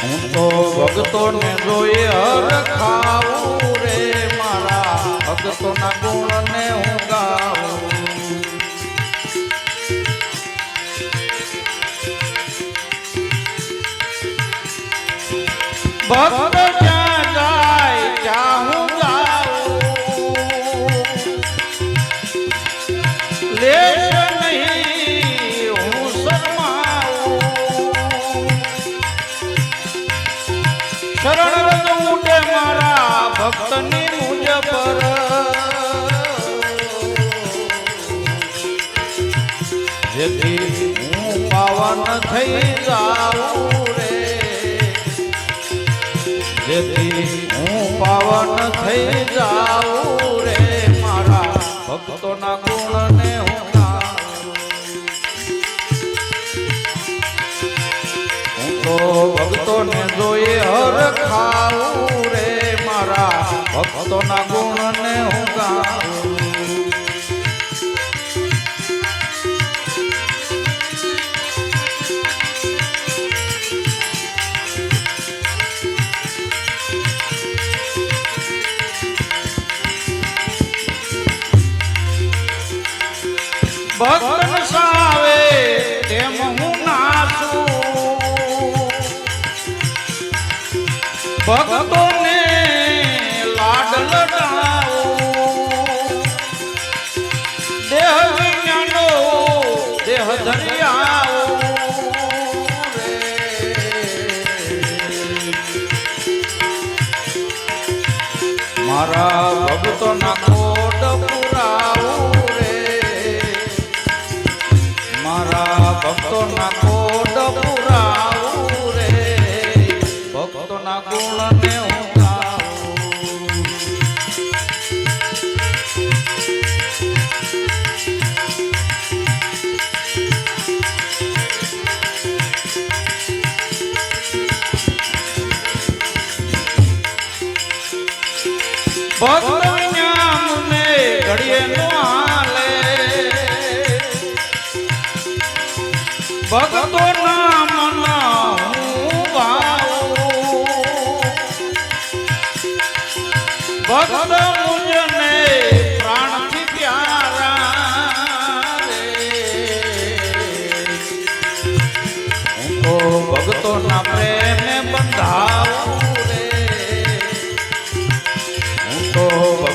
હું તો ભક્તોને જોઈ હર ખાવું રે મારા ભક્તોના ગુણને હું ગાઉં. ભક્ત જ્યાં જાય ત્યાં હું જાઉં, લેશ નહીં હું શરમાઉં. શરણ રજ ઉડે મારા ભક્તની મુજ પર, જેથી હું પાવન થઈ જાઉં રે, જેથી હું પાવન થઈ જાઉં રે મારા ભક્તોના ગુણને હું ગાઉં. હું તો ભક્તોને જોઈ હર ખાવું રે મારા ભક્તોના ગુણને હું ગાઉં. ભક્ત સાવે તેમ હું નાચું, ભક્તોને લાડ લડાવું. દેહ વિજ્ઞાનો દેહ ધરિયાવું રે, મારા ભક્તોના કોટ પુરાવું રે, મારા ભક્તોના કોડ પુરાવું રે, ભક્તોના ગુણને હું ગાઉં. ભક્ત વિજ્ઞાનને ઘડીએ નો હાલે, ભક્તોના મન હું ભાવું. ભક્ત મુજને પ્રાણથી પ્યારા રે, હું તો ભક્તોના પ્રેમે બંધાવું રે, હું તો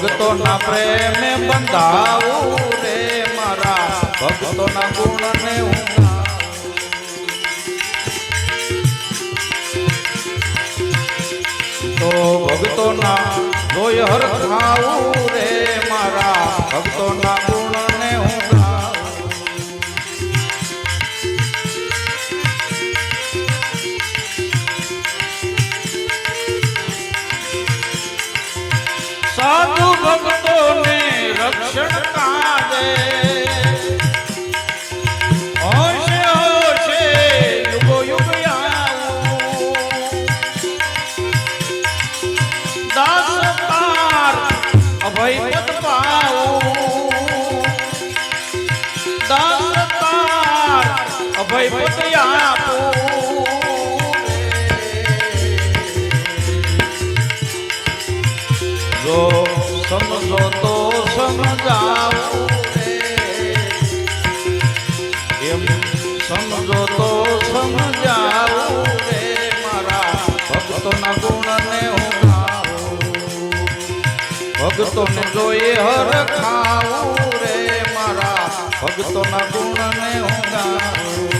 ભક્તોના પ્રેમે બંધાવું રે મારા ભક્તોના ગુણને હું તો ભક્તોના જોઈ હર ખાવું રે મારા ભક્તોના ગુણને હું ગાઉં. સાધુ ભક્તોને રક્ષણ કાજે, હોશે હોશે યુગો યુગ અભય પદ પાઉં. દાસતાર અભય પદ આપું. જો સમજો તો સમજાવું રે, એમ સમજો તો સમજાવું રે મારા ભક્તોના ગુણને હું ગાઉં. ભક્તોને જોઈ હર ખાવું રે મારા ભક્તોના ગુણને હું ગાઉં.